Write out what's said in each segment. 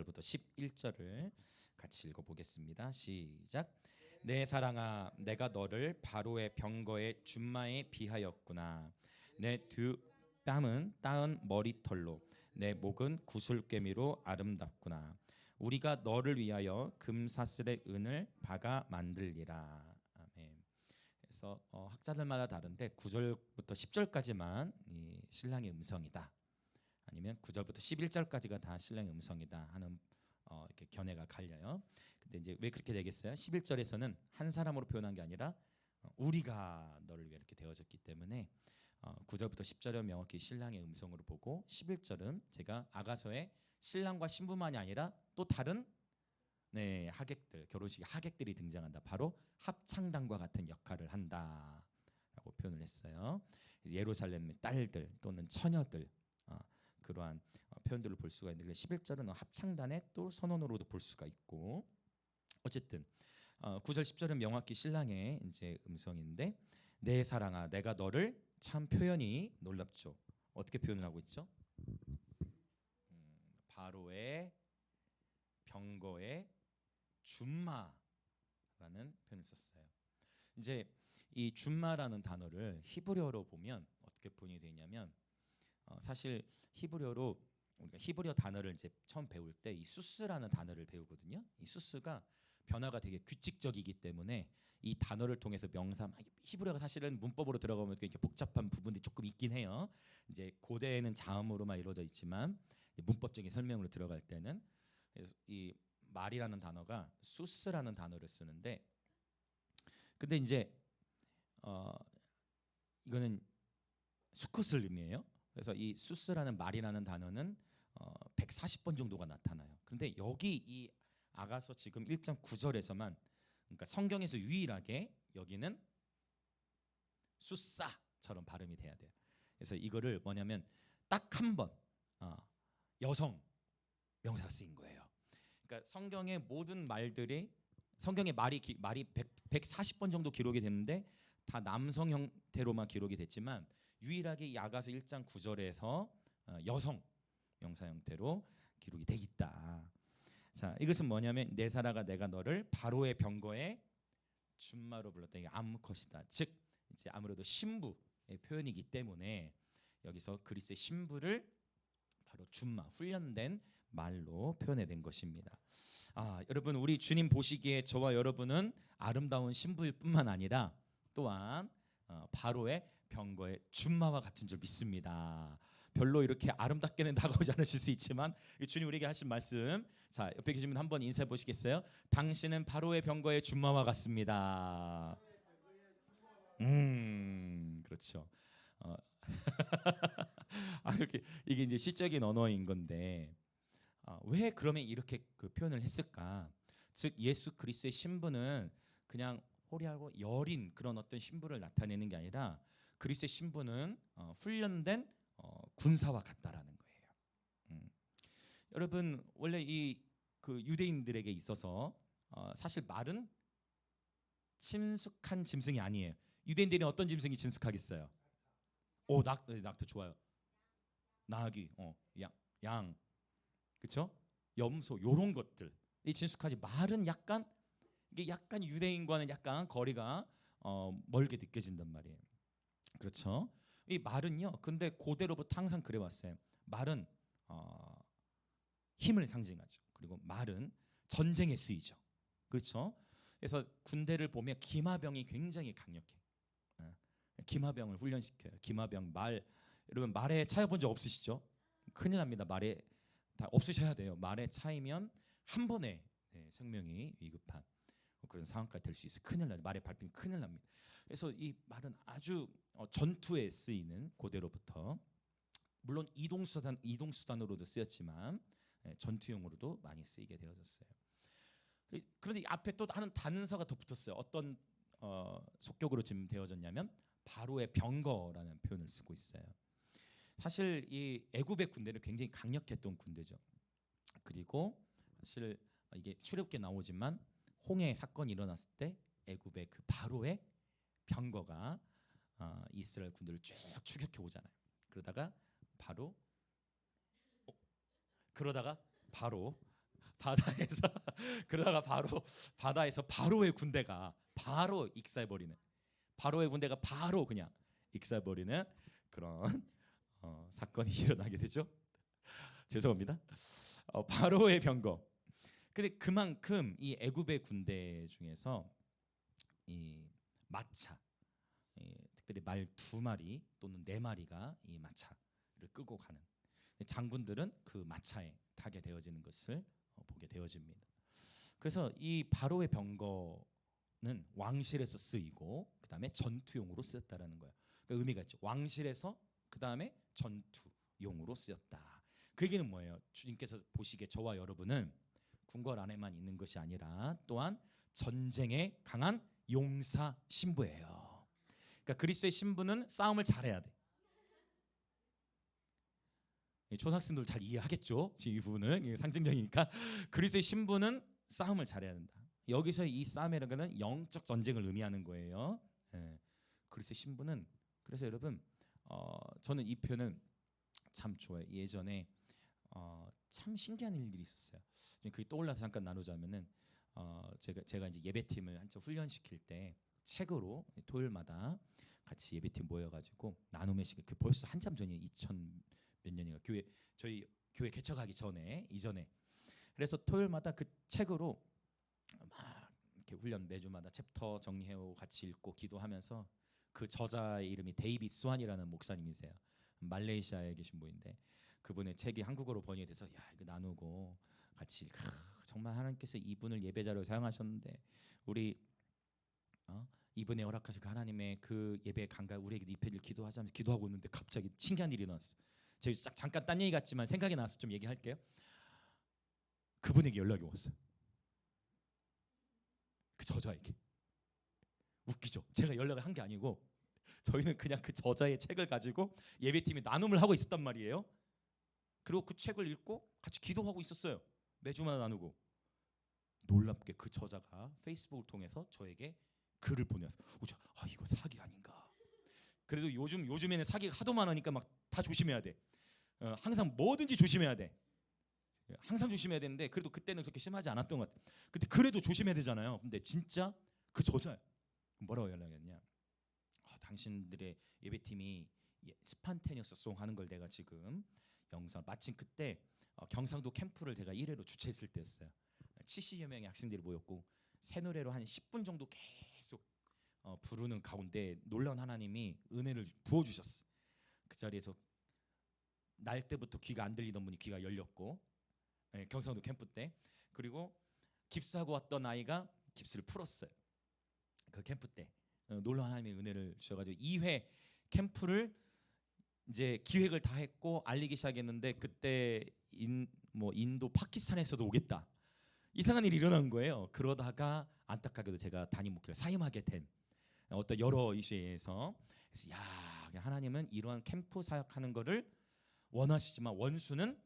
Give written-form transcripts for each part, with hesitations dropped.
9절부터 11절을 같이 읽어보겠습니다. 시작. 내 사랑아, 내가 너를 바로의 병거의 준마에 비하였구나. 내 두 뺨은 따은 머리털로, 내 목은 구슬꿰미로 아름답구나. 우리가 너를 위하여 금사슬의 은을 박아 만들리라. 아멘. 그래서 학자들마다 다른데 9절부터 10절까지만 이 신랑의 음성이다, 아니면 9절부터 11절까지가 다 신랑의 음성이다 하는 이렇게 견해가 갈려요. 근데 이제 왜 그렇게 되겠어요? 11절에서는 한 사람으로 표현한 게 아니라 우리가 너를 위해 이렇게 되어졌기 때문에 9절부터 10절은 명확히 신랑의 음성으로 보고, 11절은 제가 아가서의 신랑과 신부만이 아니라 또 다른 하객들, 결혼식 하객들이 등장한다. 바로 합창단과 같은 역할을 한다라고 표현을 했어요. 예루살렘의 딸들 또는 처녀들, 그러한 표현들을 볼 수가 있는데 11절은 합창단의 또 선언으로도 볼 수가 있고, 어쨌든 9절 10절은 명확히 신랑의 이제 음성인데, 내 사랑아 내가 너를, 참 표현이 놀랍죠. 어떻게 표현을 하고 있죠? 바로의 병거의 준마라는 표현을 썼어요. 이제 이 준마라는 단어를 히브리어로 보면 어떻게 표현이 되냐면, 사실 히브리어로 우리가 히브리어 단어를 이제 처음 배울 때 이 수스라는 단어를 배우거든요. 이 수스가 변화가 되게 규칙적이기 때문에 이 단어를 통해서 명사, 히브리어가 사실은 문법으로 들어가면 이렇게 복잡한 부분이 조금 있긴 해요. 이제 고대에는 자음으로만 이루어져 있지만 문법적인 설명으로 들어갈 때는 이 말이라는 단어가 수스라는 단어를 쓰는데, 근데 이제 이거는 수컷을 의미해요. 그래서 이 수스라는 말이라는 단어는 140번 정도가 나타나요. 근데 여기 이 아가서 지금 1장 9절에서만, 그러니까 성경에서 유일하게 여기는 수사처럼 발음이 돼야 돼요. 그래서 이거를 뭐냐면 딱 한 번 여성 명사가 쓰인 거예요. 그러니까 성경의 모든 말들이, 성경의 말이 140번 정도 기록이 됐는데 다 남성 형태로만 기록이 됐지만, 유일하게 이 아가서 1장 9절에서 여성 명사 형태로 기록이 돼 있다. 자, 이것은 뭐냐면 내 사랑아 내가 너를 바로의 병거의 준마로 불렀다. 이게 암컷이다. 즉 이제 아무래도 신부의 표현이기 때문에 여기서 그리스도의 신부를 바로 준마, 훈련된 말로 표현해낸 것입니다. 여러분, 우리 주님 보시기에 저와 여러분은 아름다운 신부일 뿐만 아니라 또한 바로의 병거의 준마와 같은 줄 믿습니다. 별로 이렇게 아름답게는 다가오지 않으실 수 있지만 주님 우리에게 하신 말씀, 자 옆에 계신 분 한번 인사해 보시겠어요? 당신은 바로의 병거의 준마와 같습니다. 그렇죠. 이렇게 이게 이제 시적인 언어인 건데, 왜 그러면 이렇게 그 표현을 했을까? 즉 예수 그리스도의 신부는 그냥 호리하고 여린 그런 어떤 신부를 나타내는 게 아니라, 그리스도의 신부는 훈련된 군사와 같다라는 거예요. 여러분, 원래 이 그 유대인들에게 있어서 사실 말은 친숙한 짐승이 아니에요. 유대인들이 어떤 짐승이 친숙하겠어요? 낙타 좋아요. 나귀, 양, 그렇죠? 염소, 요런 것들 이 친숙하지. 말은 이게 약간 유대인과는 약간 거리가 멀게 느껴진단 말이에요. 그렇죠? 이 말은요. 근데 고대로부터 항상 그래왔어요. 말은 힘을 상징하죠. 그리고 말은 전쟁에 쓰이죠. 그렇죠? 그래서 군대를 보면 기마병이 굉장히 강력해. 기마병을 훈련시켜요. 기마병, 말. 여러분 말에 차여본 적 없으시죠? 큰일 납니다. 말에 다 없으셔야 돼요. 말에 차이면 한 번에 생명이 위급한 그런 상황까지 될 수 있어요. 큰일 나요. 말에 밟히면 큰일 납니다. 그래서 이 말은 아주 전투에 쓰이는, 고대로부터 물론 이동수단으로도 쓰였지만 전투용으로도 많이 쓰이게 되어졌어요. 그런데 앞에 또 다른 단서가 더 붙었어요. 어떤 속격으로 지금 되어졌냐면 바로의 병거라는 표현을 쓰고 있어요. 사실 이 애굽의 군대는 굉장히 강력했던 군대죠. 그리고 사실 이게 출애굽기에 나오지만 홍해 사건이 일어났을 때 애굽의 그 바로의 병거가 이스라엘 군대를 쭉 추격해 오잖아요. 그러다가 바로 바다에서 그러다가 바로 바다에서 바로의 군대가 바로 익사해버리는, 바로의 군대가 바로 그냥 익사해버리는 그런 사건이 일어나게 되죠. 죄송합니다. 바로의 병거. 근데 그만큼 이 애굽의 군대 중에서 이 마차, 특별히 말 2마리 또는 4마리가 이 마차를 끌고 가는, 장군들은 그 마차에 타게 되어지는 것을 보게 되어집니다. 그래서 이 바로의 병거는 왕실에서 쓰이고 그 다음에 전투용으로 쓰였다라는 거예요. 그러니까 의미가 있죠. 왕실에서 그 다음에 전투용으로 쓰였다. 그 얘기는 뭐예요? 주님께서 보시기에 저와 여러분은 궁궐 안에만 있는 것이 아니라 또한 전쟁에 강한 용사 신부예요. 그러니까 그리스도의 신부는 싸움을 잘해야 돼. 초등학생들 잘 이해하겠죠? 지금 이 부분을 상징적이니까. 그리스도의 신부는 싸움을 잘해야 된다. 여기서 이 싸움이라는 것은 영적 전쟁을 의미하는 거예요. 그리스도의 신부는, 그래서 여러분 저는 이 표현은 참 좋아요. 예전에 참 신기한 일들이 있었어요. 그게 떠올라서 잠깐 나누자면은 제가 이제 예배팀을 한참 훈련시킬 때 책으로 토요일마다 같이 예배팀 모여가지고 나눔의 시간, 그 벌써 한참 전이에요. 2000 몇 년인가, 저희 교회 개척하기 전에 이전에. 그래서 토요일마다 그 책으로 막 이렇게 훈련 매주마다 챕터 정리해오고 같이 읽고 기도하면서, 그 저자의 이름이 데이빗 스완이라는 목사님이세요. 말레이시아에 계신 분인데 그분의 책이 한국어로 번역이 돼서 이거 나누고 같이 정말 하나님께서 이분을 예배자로 사용하셨는데 우리 이분의 허락하신 하나님의 그 예배 감각 우리에게 입혀질 기도하자면서 기도하고 있는데 갑자기 신기한 일이 일어났어. 제가 잠깐 딴 얘기 같지만 생각이 나서 좀 얘기할게요. 그분에게 연락이 왔어요. 그 저자에게. 웃기죠? 제가 연락을 한 게 아니고 저희는 그냥 그 저자의 책을 가지고 예배팀이 나눔을 하고 있었단 말이에요. 그리고 그 책을 읽고 같이 기도하고 있었어요. 매주마다 나누고. 놀랍게 그 저자가 페이스북을 통해서 저에게 글을 보내왔어요. 이거 사기 아닌가. 그래도 요즘에는 사기가 하도 많으니까 막 다 조심해야 돼. 항상 뭐든지 조심해야 돼. 항상 조심해야 되는데 그래도 그때는 그렇게 심하지 않았던 것 같아요. 근데 그래도 조심해야 되잖아요. 근데 진짜 그 저자 뭐라고 연락했냐? 당신들의 예배팀이 스판테니어스 송 하는 걸 내가 지금 영상 마침 그때 경상도 캠프를 제가 1회로 주최했을 때였어요. 70여 명의 학생들이 모였고 새 노래로 한 10분 정도 계속 부르는 가운데 놀라운 하나님이 은혜를 부어주셨어. 그 자리에서 날 때부터 귀가 안 들리던 분이 귀가 열렸고, 경상도 캠프 때. 그리고 깁스하고 왔던 아이가 깁스를 풀었어요. 그 캠프 때 놀라운 하나님의 은혜를 주셔가지고 2회 캠프를 이제 기획을 다 했고 알리기 시작했는데 그때 인도 파키스탄에서도 오겠다, 이상한 일이 일어난 거예요. 그러다가 안타깝게도 제가 담임 목회를 사임하게 된 어떤 여러 이슈에서, 그래서 하나님은 이러한 캠프 사역하는 거를 원하시지만 원수는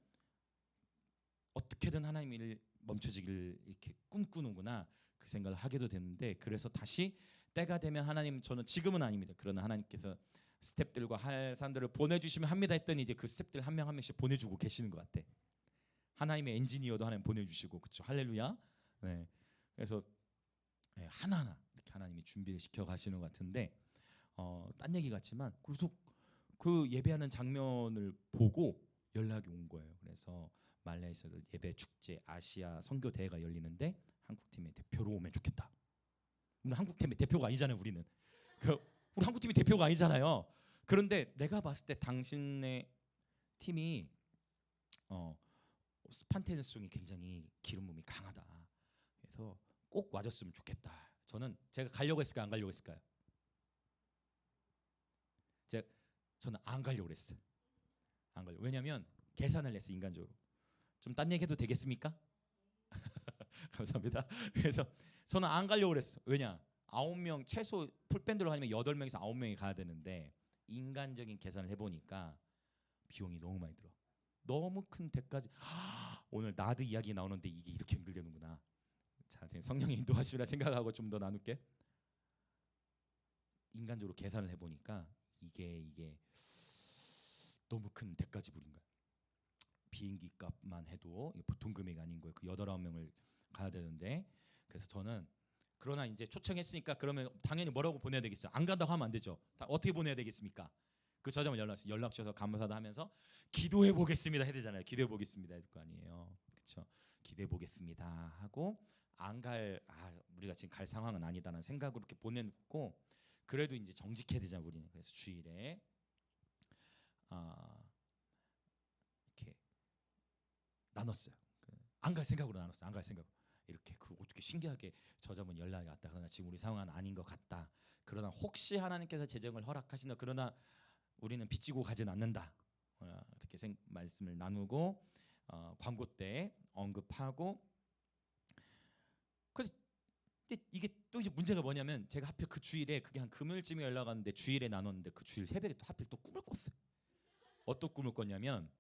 어떻게든 하나님 일을 멈춰지길 이렇게 꿈꾸는구나, 그 생각을 하게도 됐는데, 그래서 다시 때가 되면 하나님, 저는 지금은 아닙니다. 그러나 하나님께서 스태프들과 할 사람들을 보내주시면 합니다 했더니 이제 그 스태프들 한 명 한 명씩 보내주고 계시는 것 같아. 하나님의 엔지니어도 하나님 보내주시고, 그렇죠? 할렐루야. 네. 그래서 하나하나 이렇게 하나님이 준비를 시켜 가시는 것 같은데, 딴 얘기 같지만 계속 그 예배하는 장면을 보고 연락이 온 거예요. 그래서 말레이시아에서 예배 축제 아시아 선교 대회가 열리는데 한국팀의 대표로 오면 좋겠다. 우리 한국팀의 대표가 아니잖아요. 우리 한국팀이 대표가 아니잖아요. 그런데 내가 봤을 때 당신의 팀이 스판테니스성이 굉장히 기름 부음이 강하다. 그래서 꼭 와줬으면 좋겠다. 제가 가려고 했을까요? 안 가려고 했을까요? 저는 안 가려고 했어요. 안 가려. 왜냐하면 계산을 했어, 인간적으로. 좀 딴 얘기해도 되겠습니까? 감사합니다. 그래서 저는 안 가려고 그랬어. 왜냐? 9명 최소 풀밴드로 하면 8명에서 9명이 가야 되는데 인간적인 계산을 해보니까 비용이 너무 많이 들어. 너무 큰 데까지. 오늘 나드 이야기 나오는데 이게 이렇게 연결되는구나. 자, 성령의 인도하시라 생각하고 좀 더 나눌게. 인간적으로 계산을 해보니까 이게 너무 큰 데까지 부린 거야. 비행기 값만 해도 이게 보통 금액이 아닌 거예요. 그 8-9명을 가야 되는데, 그래서 저는 그러나 이제 초청했으니까 그러면 당연히 뭐라고 보내야 되겠어요? 안 간다고 하면 안 되죠. 어떻게 보내야 되겠습니까? 그 저자분 연락 주셔서 감사하다 하면서 기도해 보겠습니다 해야 되잖아요. 기도해 보겠습니다 해야 될 거 아니에요. 그렇죠? 기도해 보겠습니다 하고 안 갈, 우리가 지금 갈 상황은 아니다라는 생각으로 이렇게 보내놓고, 그래도 이제 정직해야 되잖아요 우리는. 그래서 주일에 이렇게 나눴어요. 안 갈 생각으로 나눴어요. 안 갈 생각. 이렇게 어떻게 신기하게 저자분 연락이 왔다. 그러나 지금 우리 상황은 아닌 것 같다. 그러나 혹시 하나님께서 재정을 허락하시나, 그러나 우리는 빚지고 가진 않는다. 이렇게 말씀을 나누고 광고 때 언급하고. 근데 이게 또 이제 문제가 뭐냐면, 제가 하필 그 주일에, 그게 한 금요일쯤에 연락 왔는데 주일에 나눴는데 그 주일 새벽에 또 하필 또 꿈을 꿨어요. 어떤 꿈을 꿨냐면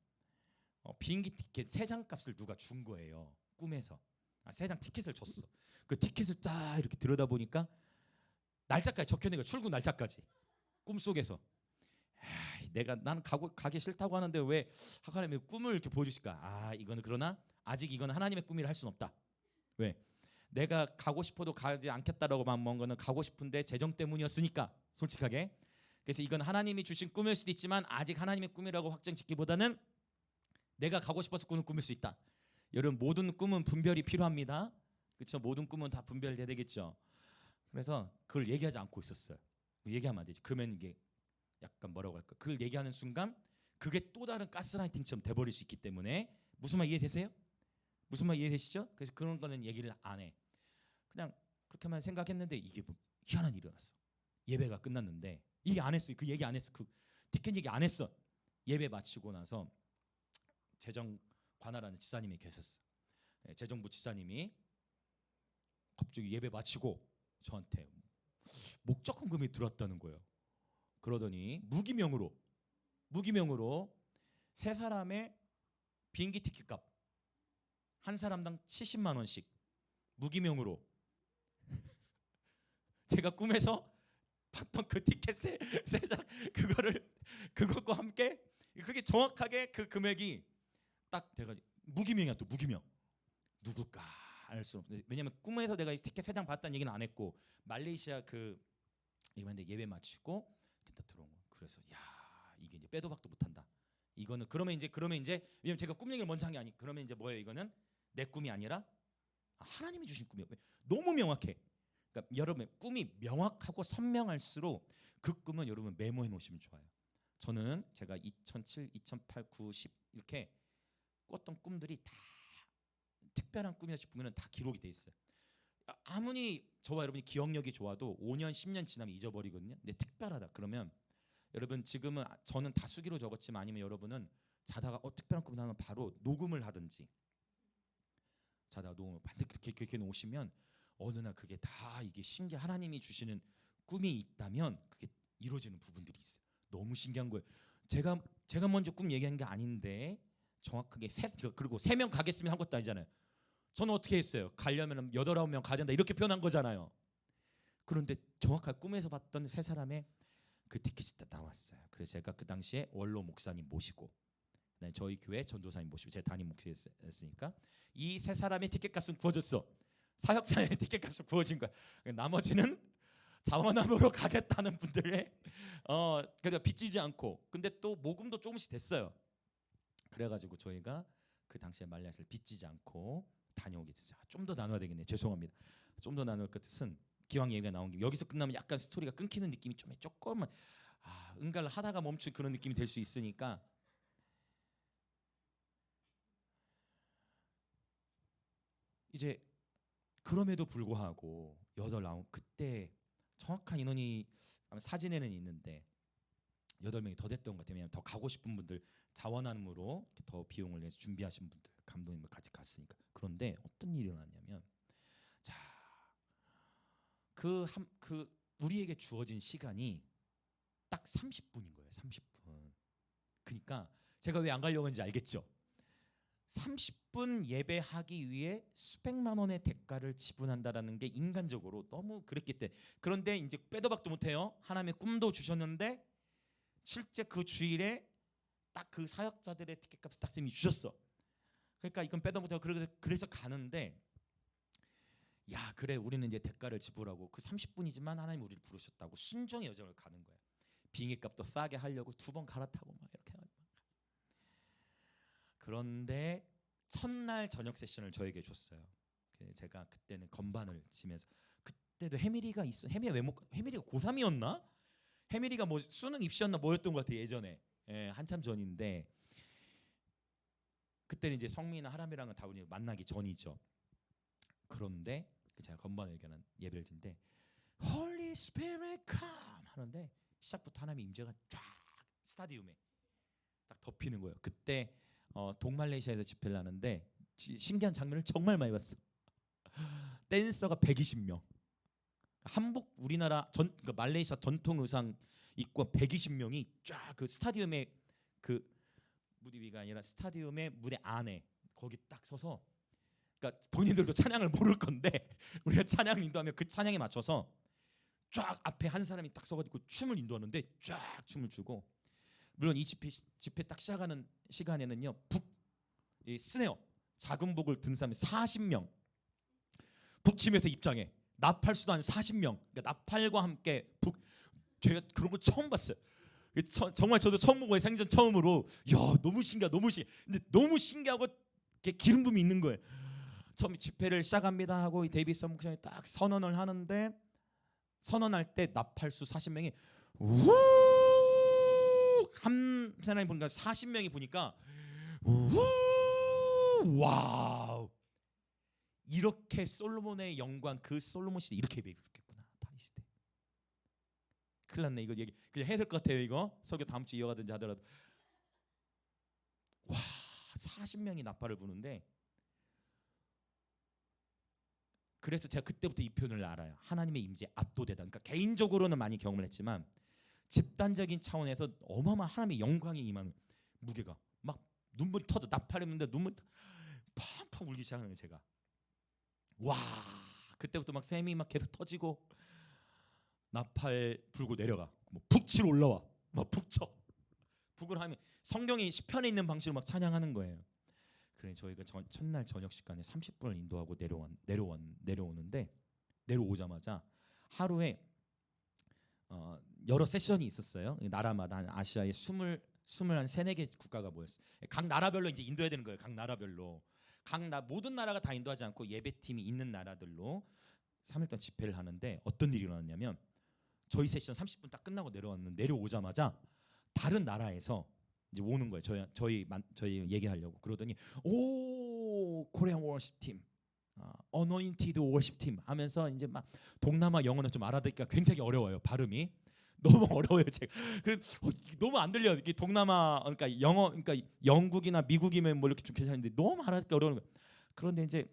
비행기 티켓 3장 값을 누가 준 거예요. 꿈에서 3장 티켓을 줬어. 그 티켓을 딱 이렇게 들여다 보니까 날짜까지 적혀있는 거야. 출국 날짜까지. 꿈속에서 나는 가기 싫다고 하는데 왜 하나님이 꿈을 이렇게 보여주실까? 이거는, 그러나 아직 이거는 하나님의 꿈이라 할 수는 없다. 왜? 내가 가고 싶어도 가지 않겠다라고 마음먹은 거는 가고 싶은데 재정 때문이었으니까, 솔직하게. 그래서 이건 하나님이 주신 꿈일 수도 있지만 아직 하나님의 꿈이라고 확정짓기보다는 내가 가고 싶어서 꾸는 꿈일 수 있다. 여러분, 모든 꿈은 분별이 필요합니다. 그렇죠? 모든 꿈은 다 분별돼야 되겠죠. 그래서 그걸 얘기하지 않고 있었어요. 얘기하면 안 되지. 그러면 이게 약간 뭐라고 할까? 그걸 얘기하는 순간 그게 또 다른 가스라이팅처럼 돼버릴 수 있기 때문에. 무슨 말 이해되세요? 무슨 말 이해되시죠? 그래서 그런 거는 얘기를 안 해. 그냥 그렇게만 생각했는데 이게 뭐 희한한 일이 일어났어. 예배가 끝났는데 이게 안 했어요. 그 얘기 안 했어. 그 티켓 얘기 안 했어. 예배 마치고 나서 재정 관할하는 지사님이 계셨어. 재정부 지사님이 갑자기 예배 마치고 저한테 목적헌금이 들어왔다는 거예요. 그러더니 무기명으로 3사람의 비행기 티켓값 한 사람당 70만 원씩 무기명으로 제가 꿈에서 봤던 그 티켓 3장 그것과 함께, 그게 정확하게 그 금액이 딱 돼가지고, 무기명이야. 또 무기명. 누굴까 알 수 없는데, 왜냐면 꿈에서 내가 이 티켓 3장 봤다는 얘기는 안 했고, 말레이시아 이번에 예배 마치고 딱 들어온 거. 그래서 이게 이제 빼도 박도 못한다. 이거는 그러면 이제 왜냐면 제가 꿈 얘기를 먼저 한 게 아니. 그러면 이제 뭐예요? 이거는 내 꿈이 아니라 하나님이 주신 꿈이에요. 너무 명확해. 그러니까 여러분, 꿈이 명확하고 선명할수록 그 꿈은 여러분 메모해 놓으시면 좋아요. 저는 제가 2007, 2008, 9, 10 이렇게 꿨던 꿈들이 다 특별한 꿈이다 싶은 거는 다 기록이 돼 있어요. 아무리 저와 여러분이 기억력이 좋아도 5년, 10년 지나면 잊어버리거든요. 근데 특별하다 그러면, 여러분 지금은 저는 다수기로 적었지만, 아니면 여러분은 자다가 특별한 꿈이 나면 바로 녹음을 하든지, 자다가 녹음을 반드시 그렇게 놓으시면 어느 날 그게 다 이게 하나님이 주시는 꿈이 있다면 그게 이루어지는 부분들이 있어요. 너무 신기한 거예요. 제가 먼저 꿈 얘기한 게 아닌데 정확하게 그리고 3명 가겠습니다 한 것도 아니잖아요. 저는 어떻게 했어요? 가려면 8-9명 가야 된다 이렇게 표현한 거잖아요. 그런데 정확하게 꿈에서 봤던 3사람의 그 티켓이 딱 나왔어요. 그래서 제가 그 당시에 원로 목사님 모시고, 저희 교회 전도사님 모시고, 제 담임 목사였으니까 이 3사람의 티켓값은 구워졌어. 사역자의 티켓값은 구워진 거야. 나머지는 자원함으로 가겠다는 분들의 그러니까 빚지지 않고, 근데 또 모금도 조금씩 됐어요. 그래가지고 저희가 그 당시에 말레이시아를 빚지지 않고 다녀오게 됐어요. 좀 더 나눠야 되겠네. 죄송합니다. 좀 더 나눌 것 뜻은, 기왕 얘기가 나온 김에 여기서 끝나면 약간 스토리가 끊기는 느낌이 조금만 응가를 하다가 멈춘 그런 느낌이 될 수 있으니까, 이제 그럼에도 불구하고 그때 정확한 인원이 사진에는 있는데 8명이 더 됐던 것 같아요. 왜냐하면 더 가고 싶은 분들, 자원함으로 더 비용을 내서 준비하신 분들, 감독님과 같이 갔으니까. 그런데 어떤 일이 일어났냐면, 우리에게 주어진 시간이 딱 30분인 거예요. 30분. 그러니까 제가 왜 안 가려고 했는지 알겠죠? 30분 예배하기 위해 수백만 원의 대가를 지불한다라는 게 인간적으로 너무 그랬기 때문에. 그런데 이제 빼도 박도 못해요. 하나님의 꿈도 주셨는데 실제 그 주일에 딱 그 사역자들의 티켓값을 딱 주셨어. 그러니까 이건 빼도 못하고 그래서 가는데 야 그래 우리는 이제 대가를 지불하고 그 30분이지만 하나님 우리를 부르셨다고 순종의 여정을 가는 거예요. 비행기값도 싸게 하려고 2번 갈아타고 막 이렇게 해가지고. 그런데 첫날 저녁 세션을 저에게 줬어요. 제가 그때는 건반을 치면서 그때도 해밀이가 있어. 해밀이가 고3이었나? 해밀이가 뭐 수능 입시였나 뭐였던 것 같아 예전에. 예, 한참 전인데 그때는 이제 성민이나 하람이랑은 다 우리 만나기 전이죠. 그런데 제가 건반을 얘기하는 예배를 드는데 Holy Spirit come 하는데 시작부터 하나님의 임재가 쫙 스타디움에 딱 덮이는 거예요. 그때 동말레이시아에서 집회를 하는데 신기한 장면을 정말 많이 봤어. 댄서가 120명, 한복 우리나라 그러니까 말레이시아 전통 의상 입고 120명이 쫙 그 스타디움의 그 무대 위가 아니라 스타디움의 무대 안에 거기 딱 서서 그러니까 본인들도 찬양을 모를 건데 우리가 찬양 인도하면 그 찬양에 맞춰서 쫙 앞에 한 사람이 딱 서가지고 춤을 인도하는데 쫙 춤을 추고 물론 이 집회 딱 시작하는 시간에는요 이 스네어 작은 북을 든 사람이 40명 북침에서 입장해 나팔수도 한 40명 그러니까 나팔과 함께 제가 그런 거 처음 봤어요. 정말 저도 처음 보고 생전 처음으로 야 너무 신기하다 너무 신기해. 근데 너무 신기하고 기름 부음이 있는 거예요. 처음 집회를 시작합니다 하고 데이비스 목사님이 딱 선언을 하는데 선언할 때 나팔수 40명이 한 사람이 보니까 40명이 보니까 와우 이렇게 솔로몬의 영광 그 솔로몬 시대 이렇게 예배했겠구나 다윗 시대. 큰일 났네 이거 얘기 그냥 해야 될 것 같아요 이거 설교 다음 주 이어가든지 하더라도 와 40명이 나팔을 부는데 그래서 제가 그때부터 이 표현을 알아요. 하나님의 임재에 압도되다. 그러니까 개인적으로는 많이 경험을 했지만 집단적인 차원에서 어마어마한 하나님의 영광이 임하는 무게가 막 눈물이 터져 나팔이 부는데 눈물이 팡팡 울기 시작하는 거예요 제가. 와 그때부터 막 샘이 막 계속 터지고 나팔 불고 내려가 뭐 북치로 올라와 막 북쳐 북을 하면 성경이 시편에 있는 방식으로 막 찬양하는 거예요. 그래 저희가 첫날 저녁 시간에 30분을 인도하고 내려오는데 내려오자마자 하루에 여러 세션이 있었어요. 나라마다 한 아시아에 24개 국가가 모였어요. 각 나라별로 이제 인도해야 되는 거예요. 각 나라별로 모든 나라가 다 인도하지 않고 예배팀이 있는 나라들로 3일 동안 집회를 하는데 어떤 일이 일어났냐면 저희 세션 30분 딱 끝나고 내려오자마자 다른 나라에서 이제 오는 거예요. 저희 얘기하려고 그러더니 오 코리안 워십 팀, 어노인티드 워십 팀 하면서 이제 막 동남아 영어는 좀 알아듣기가 굉장히 어려워요. 발음이 너무 어려워요. 제가 너무 안 들려요. 이게 동남아 그러니까 영어 그러니까 영국이나 미국이면 뭐 이렇게 좀 괜찮은데 너무 알아듣기 어려운 거예요. 그런데 이제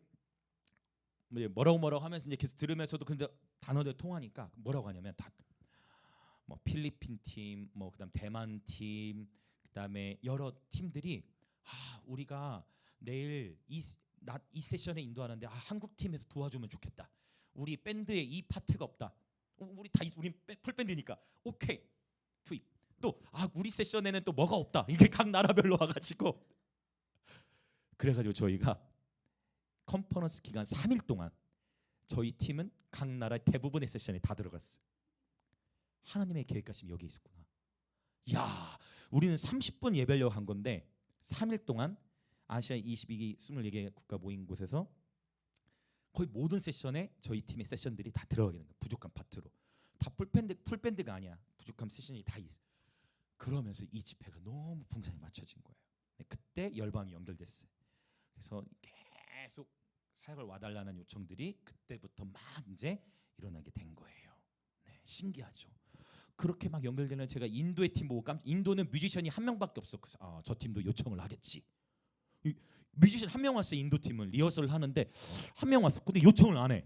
뭐라고 하면서 이제 계속 들으면서도 근데 단어들 통하니까 뭐라고 하냐면 다 뭐 필리핀 팀, 뭐 그다음 대만 팀, 그다음에 여러 팀들이 우리가 내일 이 세션에 인도하는데 한국 팀에서 도와주면 좋겠다. 우리 밴드에 이 파트가 없다. 우리 풀 밴드니까 오케이 투입. 또 우리 세션에는 또 뭐가 없다. 이게 각 나라별로 와가지고 그래가지고 저희가 컨퍼런스 기간 3일 동안 저희 팀은 각 나라 대부분의 세션에 다 들어갔어요. 하나님의 계획하심이 여기에 있었구나. 야, 우리는 30분 예배하려고 한 건데 3일 동안 아시아 22개 24개 국가 모인 곳에서 거의 모든 세션에 저희 팀의 세션들이 다 들어가게 된 거예요. 부족한 파트로. 다 풀밴드가 아니야. 부족한 세션이 다 있어. 그러면서 이 집회가 너무 풍성히 맞춰진 거예요. 그때 열방이 연결됐어요. 그래서 계속 사역을 와달라는 요청들이 그때부터 막 이제 일어나게 된 거예요. 네, 신기하죠. 그렇게 막 연결되는 제가 인도의 팀 보고 인도는 뮤지션이 한 명밖에 없어. 그래서 저 팀도 요청을 하겠지. 뮤지션 한 명 왔어. 인도 팀은 리허설을 하는데 한 명 왔어. 근데 요청을 안 해.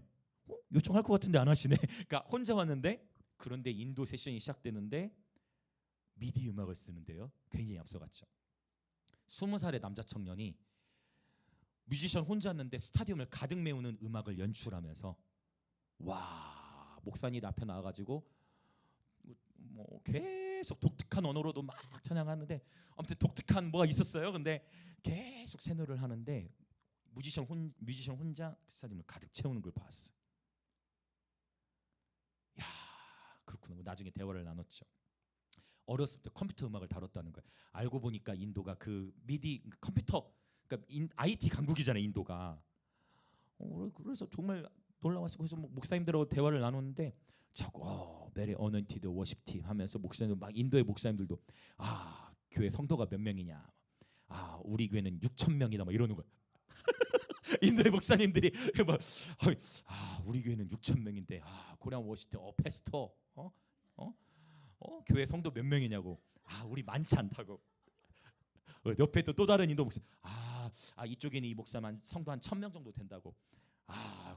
요청할 것 같은데 안 하시네. 그러니까 혼자 왔는데 그런데 인도 세션이 시작되는데 미디 음악을 쓰는데요. 굉장히 앞서갔죠. 20살의 남자 청년이 뮤지션 혼자 왔는데 스타디움을 가득 메우는 음악을 연출하면서 와 목사님 앞에 나와가지고 뭐 계속 독특한 언어로도 막 찬양하는데 아무튼 독특한 뭐가 있었어요. 근데 계속 세노를 하는데 뮤지션 혼자 스타디움을 가득 채우는 걸 봤어. 야, 그렇구나. 나중에 대화를 나눴죠. 어렸을 때 컴퓨터 음악을 다뤘다는 거야. 알고 보니까 인도가 그 미디 컴퓨터, 그러니까 IT 강국이잖아요, 인도가. 그래서 정말 놀라웠어요. 그래서 목사님들하고 대화를 나눴는데 자꾸 베리 어넌티드 워십팀 하면서 목사님 막 인도의 목사님들도 교회 성도가 몇 명이냐, 우리 교회는 6천 명이다 막 이러는 거야. 인도의 목사님들이 막 우리 교회는 6천 명인데 고량 워십팀 패스터 교회 성도 몇 명이냐고. 우리 많지 않다고. 옆에 또 다른 인도 목사 이쪽에는 이 목사만 성도 한 1,000명 정도 된다고.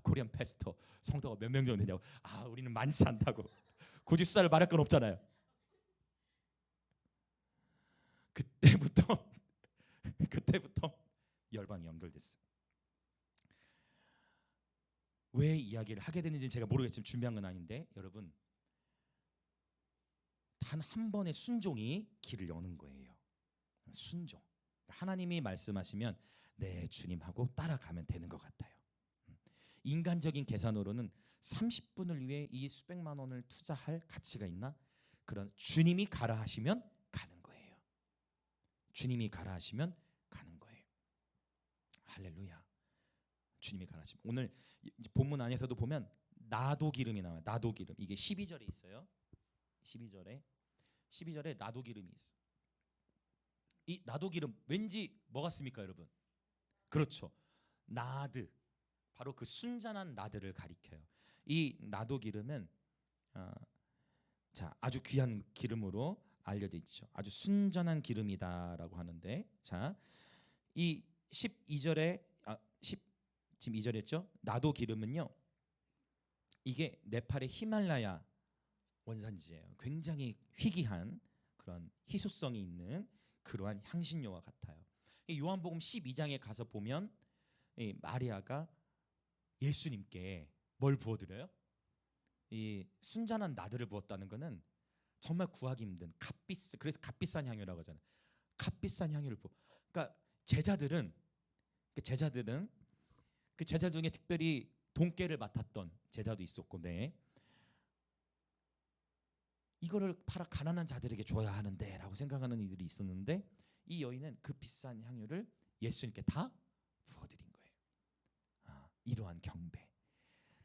코리안 패스터 성도가 몇 명 정도 되냐고. 우리는 많지 않다고. 굳이 숫자를 말할 건 없잖아요. 그때부터 열방이 연결됐어요. 왜 이야기를 하게 되는지는 제가 모르겠지만 준비한 건 아닌데, 여러분, 단 한 번의 순종이 길을 여는 거예요. 순종. 하나님이 말씀하시면 네 주님 하고 따라가면 되는 것 같아요. 인간적인 계산으로는 30분을 위해 이 수백만 원을 투자할 가치가 있나? 그런 주님이 가라 하시면 가는 거예요. 주님이 가라 하시면 가는 거예요. 할렐루야. 주님이 가라 하시면. 오늘 본문 안에서도 보면 나도 기름이 나와요. 나도 기름. 이게 12절에 있어요. 12절에 나도 기름이 있어. 이 나도 기름 왠지 뭐 같습니까, 여러분? 그렇죠. 나드. 바로 그 순전한 나드를 가리켜요. 이 나도 기름은 아주 귀한 기름으로 알려져 있죠. 아주 순전한 기름이다라고 하는데, 이 12절에 지금 2절이었죠. 나도 기름은요, 이게 네팔의 히말라야 원산지예요. 굉장히 희귀한 그런 희소성이 있는 그러한 향신료와 같아요. 요한복음 12장에 가서 보면 마리아가 예수님께 뭘 부어드려요? 이 순전한 나드를 부었다는 것은 정말 구하기 힘든 그래서 값비싼 향유라고 하잖아요. 값비싼 향유를 부어. 그러니까 제자들은 그 제자 중에 특별히 돈깨를 맡았던 제자도 있었고, 이거를 팔아 가난한 자들에게 줘야 하는데라고 생각하는 이들이 있었는데, 이 여인은 그 비싼 향유를 예수님께 다 부어드린 거예요. 이러한 경배.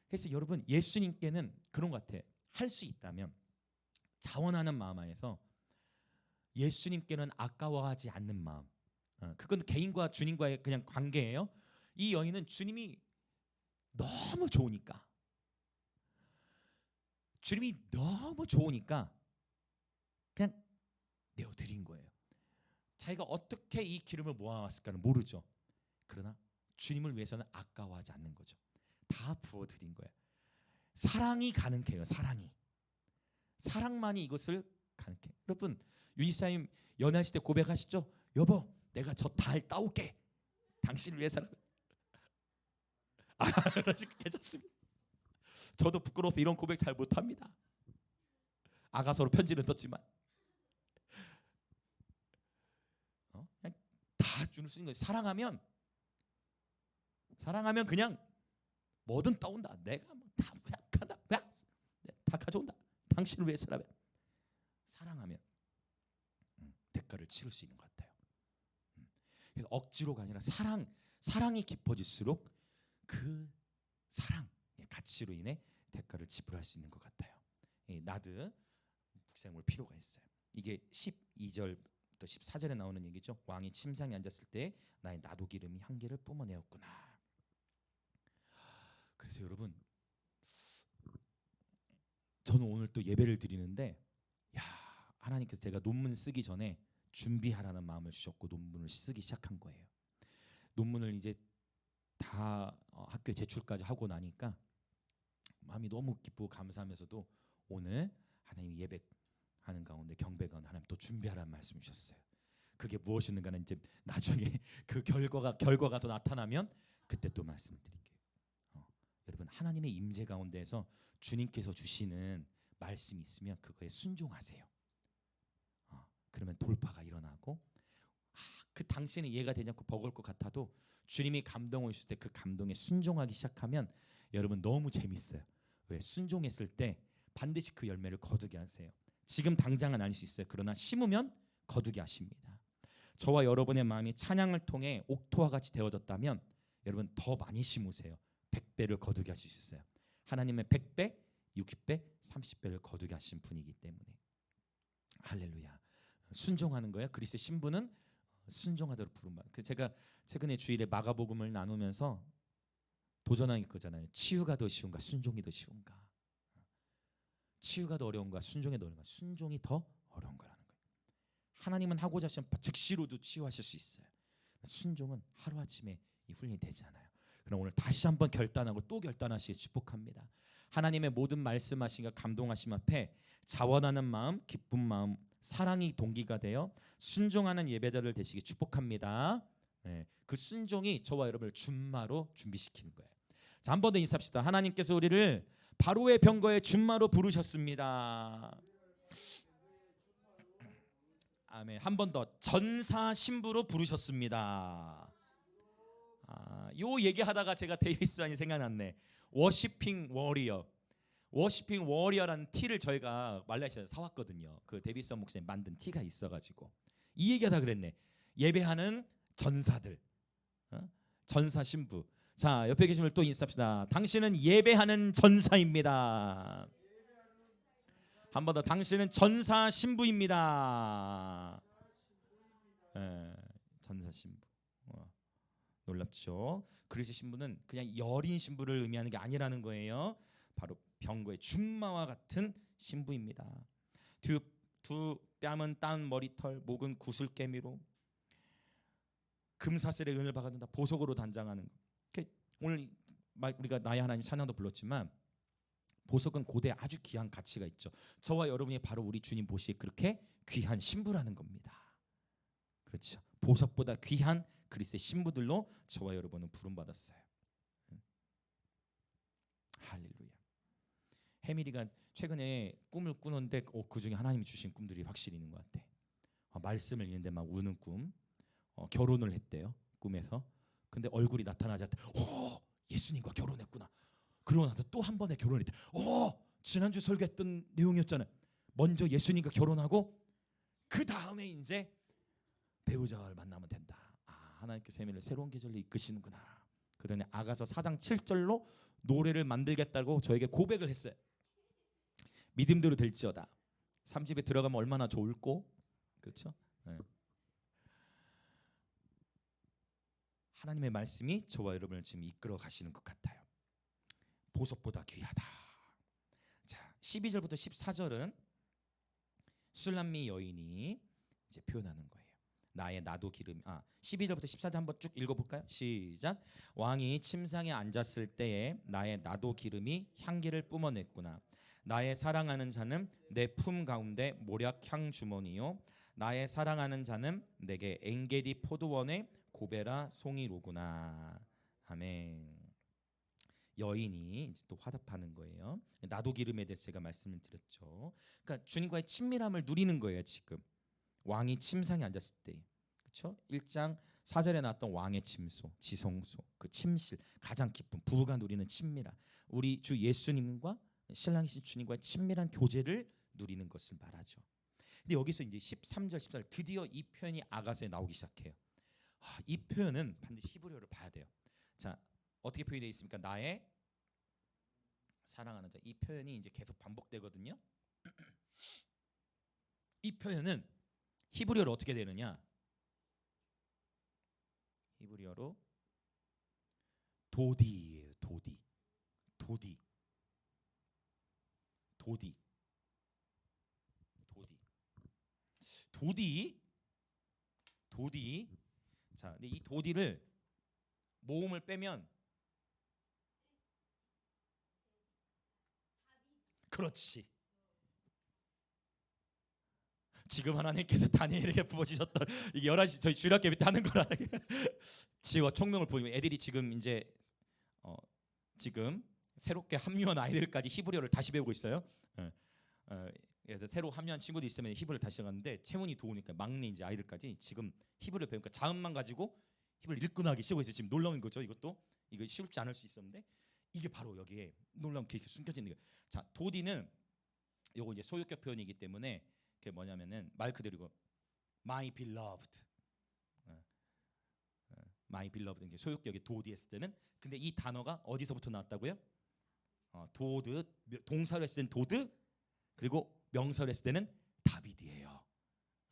그래서 여러분, 예수님께는 그런 것 같아. 할 수 있다면 자원하는 마음 안에서 예수님께는 아까워하지 않는 마음. 그건 개인과 주님과의 그냥 관계예요. 이 여인은 주님이 너무 좋으니까 그냥 내어드린 거예요. 자기가 어떻게 이 기름을 모아왔을까는 모르죠. 그러나 주님을 위해서는 아까워하지 않는 거죠. 다 부어드린 거예요. 사랑이 가능해요. 사랑만이 이것을 가능해. 여러분, 유니사님 연애하실 때 고백하시죠? 여보, 내가 저 달 따올게. 당신을 위해서라면. 괜찮습니다. 저도 부끄러워서 이런 고백 잘 못합니다. 아가서로 편지는 썼지만 그냥 다 주는 수 있는 거예요. 사랑하면 그냥 뭐든 따온다. 내가 다 가져온다. 당신을 위해서라면. 사랑하면 대가를 치를 수 있는 것 같아요. 그래서 억지로가 아니라 사랑이 깊어질수록 그 사랑 가치로 인해 대가를 지불할 수 있는 것 같아요. 나드 묵상할 필요가 있어요. 이게 12절부터 14절에 나오는 얘기죠. 왕이 침상에 앉았을 때 나의 나도 기름이 향기를 뿜어내었구나. 그래서 여러분, 저는 오늘 또 예배를 드리는데, 하나님께서 제가 논문 쓰기 전에 준비하라는 마음을 주셨고 논문을 쓰기 시작한 거예요. 논문을 이제 다 학교에 제출까지 하고 나니까 마음이 너무 기쁘고 감사하면서도 오늘 하나님이 예배하는 가운데 경배 가운데 하나님 또 준비하라는 말씀 주셨어요. 그게 무엇이는가는 이제 나중에 그 결과가 더 나타나면 그때 또 말씀드릴게요. 여러분, 하나님의 임재 가운데에서 주님께서 주시는 말씀이 있으면 그거에 순종하세요. 그러면 돌파가 일어나고 그 당시에는 이해가 되지 않고 버거울 것 같아도 주님이 감동을 주실 때 그 감동에 순종하기 시작하면 여러분 너무 재밌어요. 왜? 순종했을 때 반드시 그 열매를 거두게 하세요. 지금 당장은 아닐 수 있어요. 그러나 심으면 거두게 하십니다. 저와 여러분의 마음이 찬양을 통해 옥토와 같이 되어졌다면 여러분 더 많이 심으세요. 100배를 거두게 하실 수 있어요. 하나님은 100배, 60배, 30배를 거두게 하신 분이기 때문에 할렐루야. 순종하는 거예요. 그리스도의 신부는 순종하도록 부름받. 제가 최근에 주일에 마가복음을 나누면서 도전하는 거잖아요. 치유가 더 쉬운가, 순종이 더 쉬운가? 치유가 더 어려운가, 순종이 더 어려운가? 순종이 더 어려운 거라는 거예요. 하나님은 하고자 하시면 즉시로도 치유하실 수 있어요. 순종은 하루아침에 이 훈련이 되지 않아요. 그럼 오늘 다시 한번 결단하고 또 결단하시길 축복합니다. 하나님의 모든 말씀하시고 감동하심 앞에 자원하는 마음, 기쁜 마음, 사랑이 동기가 되어 순종하는 예배자들 되시기 축복합니다. 네, 그 순종이 저와 여러분을 준마로 준비시키는 거예요. 자, 한 번 더 인사합시다. 하나님께서 우리를 바로의 병거의 준마로 부르셨습니다. 아멘. 한 번 더 전사 신부로 부르셨습니다. 요 얘기하다가 제가 데이비스 안이 생각났네. 워시핑 워리어. 워시핑 워리어라는 티를 저희가 말레이시아에서 사왔거든요. 그 데이비스 목사님 만든 티가 있어가지고 이 얘기하다 그랬네. 예배하는 전사들, 전사 신부. 자, 옆에 계신 분들 또 인사합시다. 당신은 예배하는 전사입니다. 한 번 더, 당신은 전사 신부입니다. 전사 신부. 놀랍죠? 그리스도의 신부는 그냥 여린 신부를 의미하는 게 아니라는 거예요. 바로 병거의 준마와 같은 신부입니다. 두 뺨은 딴 머리털, 목은 구슬개미로 금사슬의 은을 박아준다. 보석으로 단장하는 거. 오늘 우리가 나의 하나님 찬양도 불렀지만 보석은 고대 아주 귀한 가치가 있죠. 저와 여러분이 바로 우리 주님 보시기에 그렇게 귀한 신부라는 겁니다. 그렇죠. 보석보다 귀한 그리스도의 신부들로 저와 여러분은 부름받았어요. 할렐루야. 해밀이가 최근에 꿈을 꾸는데 그 중에 하나님이 주신 꿈들이 확실히 있는 것 같아. 말씀을 읽는데 막 우는 꿈. 결혼을 했대요. 꿈에서. 근데 얼굴이 나타나지 않대. 예수님과 결혼했구나. 그러고 나서 또 한 번에 결혼했대. 지난주 설교했던 내용이었잖아요. 먼저 예수님과 결혼하고 그 다음에 이제 배우자를 만나면 된다. 하나님께서 세미를 새로운 계절로 이끄시는구나. 그러니 아가서 4장 7절로 노래를 만들겠다고 저에게 고백을 했어요. 믿음대로 될지어다. 3집에 들어가면 얼마나 좋을꼬. 그렇죠? 네. 하나님의 말씀이 저와 여러분을 지금 이끌어 가시는 것 같아요. 보석보다 귀하다. 자, 12절부터 14절은 술람미 여인이 이제 표현하는 거예요. 나의 나도 기름. 12절부터 14절 한번 쭉 읽어볼까요? 시작. 왕이 침상에 앉았을 때에 나의 나도 기름이 향기를 뿜어냈구나. 나의 사랑하는 자는 내 품 가운데 모략향 주머니요. 나의 사랑하는 자는 내게 엔게디 포도원의 고베라 송이로구나. 아멘. 여인이 또 화답하는 거예요. 나도 기름에 대해서 제가 말씀을 드렸죠. 그러니까 주님과의 친밀함을 누리는 거예요. 지금 왕이 침상에 앉았을 때, 그렇죠? 1장 4절에 나왔던 왕의 침소, 지성소, 그 침실, 가장 깊은 부부가 누리는 친밀함. 우리 주 예수님과 신랑이신 주님과의 친밀한 교제를 누리는 것을 말하죠. 근데 여기서 이제 13절, 14절 드디어 이 표현이 아가서에 나오기 시작해요. 이 표현은 반드시 히브리어를 봐야 돼요. 자, 어떻게 표현되어 있습니까? 나의 사랑하는 자. 이 표현이 이제 계속 반복되거든요. 이 표현은 히브리어로 어떻게 되느냐? 히브리어로 도디예요. 도디. 도디. 도디. 도디. 도디. 도디. 자, 근데 이 도디를 모음을 빼면 그렇지. 지금 하나님께서 다니엘에게 부어주셨던 이게 11시 저희 주일학교 때 하는 거라. 지와 총명을 보이면 애들이 지금 이제 지금 새롭게 합류한 아이들까지 히브리어를 다시 배우고 있어요. 그래서 새로 합류한 친구도 있으면 히브리를 다시 시작하는데 채훈이 도우니까 막내 이제 아이들까지 지금 히브리를 배우니까 자음만 가지고 히브리를 읽고 나기 시작고 있어요. 지금 놀라운 거죠. 이거 쉽지 않을 수 있었는데 이게 바로 여기에 놀라운 게 숨겨진 거예요. 자, 도디는 요거 이제 소유격 표현이기 때문에 그게 뭐냐면은 말 그대로 my beloved, my beloved 이게 소유격이 도디 했을 때는 근데 이 단어가 어디서부터 나왔다고요? 도드 동사로 했을 때는 도드 그리고 명사로 했을 때는 다비드예요.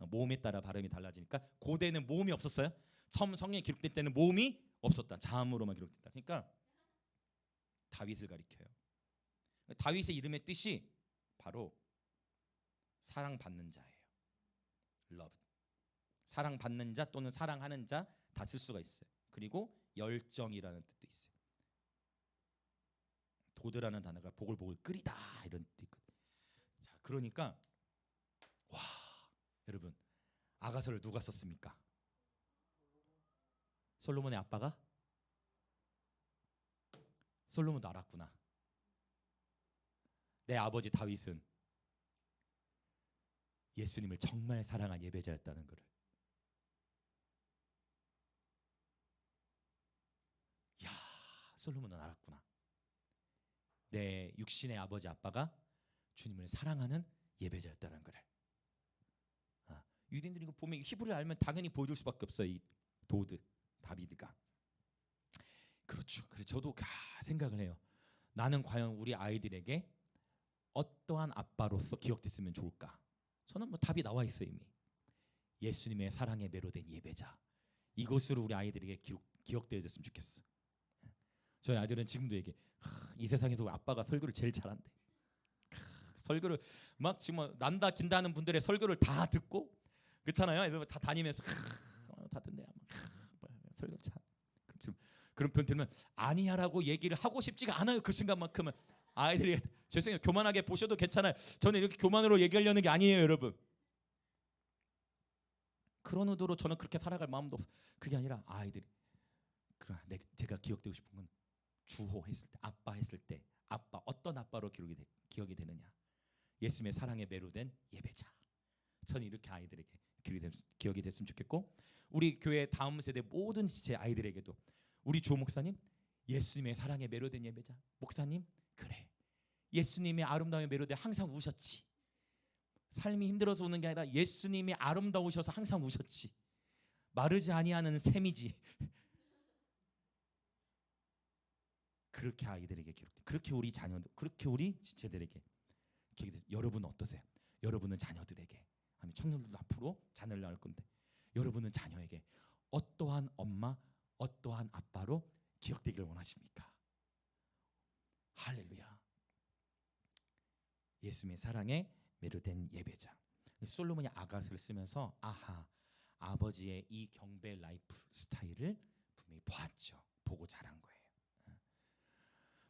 모음에 따라 발음이 달라지니까 고대는 모음이 없었어요. 처음 성경에 기록될 때는 모음이 없었다. 자음으로만 기록됐다. 그러니까 다윗을 가리켜요. 다윗의 이름의 뜻이 바로 사랑받는 자예요. love. 사랑받는 자 또는 사랑하는 자 다 쓸 수가 있어요. 그리고 열정이라는 뜻도 있어요. 도드라는 단어가 보글보글 끓이다 이런 뜻도 있거든요. 자, 그러니까 와, 여러분 아가서를 누가 썼습니까? 솔로몬의 아빠가? 솔로몬도 알았구나. 내 아버지 다윗은 예수님을 정말 사랑한 예배자였다는 것을. 야, 솔로몬은 알았구나. 내 육신의 아버지 아빠가 주님을 사랑하는 예배자였다는 것을. 유대인들이 이거 보면 히브리를 알면 당연히 보여줄 수밖에 없어요. 이 도드 다비드가. 그렇죠. 그래서 저도 생각을 해요. 나는 과연 우리 아이들에게 어떠한 아빠로서 기억됐으면 좋을까? 저는 뭐 답이 나와 있어요 이미. 예수님의 사랑에 매료된 예배자. 이것으로 우리 아이들에게 기억되어졌으면 좋겠어. 저희 아이들은 지금도 얘기해. 이 세상에서 아빠가 설교를 제일 잘한대. 설교를 막 지금 난다 긴다 하는 분들의 설교를 다 듣고 그렇잖아요. 다 다니면서 다 듣네요. 설교 잘. 그런 표현 들으면 아니야라고 얘기를 하고 싶지가 않아요. 그 순간만큼은 아이들이 죄송해요. 교만하게 보셔도 괜찮아요. 저는 이렇게 교만으로 얘기하려는 게 아니에요, 여러분. 그런 의도로 저는 그렇게 살아갈 마음도 없어요. 그게 아니라 아이들이 그러나 제가 기억되고 싶은 건 주호 했을 때, 아빠 했을 때, 아빠 어떤 아빠로 기억이 되느냐? 예수님의 사랑에 매료된 예배자. 저는 이렇게 아이들에게 기억이 됐으면 좋겠고 우리 교회 다음 세대 모든 제 아이들에게도 우리 조 목사님 예수님의 사랑에 매료된 예배자. 목사님 그래 예수님의 아름다움에 매료돼 항상 우셨지. 삶이 힘들어서 우는 게 아니라 예수님이 아름다우셔서 항상 우셨지. 마르지 아니하는 샘이지. 그렇게 아이들에게 기록돼. 그렇게 우리 자녀들, 그렇게 우리 지체들에게 기록돼. 여러분은 어떠세요? 여러분은 자녀들에게, 아니 청년들도 앞으로 자녀를 낳을 건데, 여러분은 자녀에게 어떠한 엄마, 어떠한 아빠로 기억되기를 원하십니까? 할렐루야. 예수님의 사랑에 매료된 예배자. 솔로몬이 아가스를 쓰면서 아하, 아버지의 이 경배 라이프 스타일을 분명히 보았죠. 보고 자란 거예요.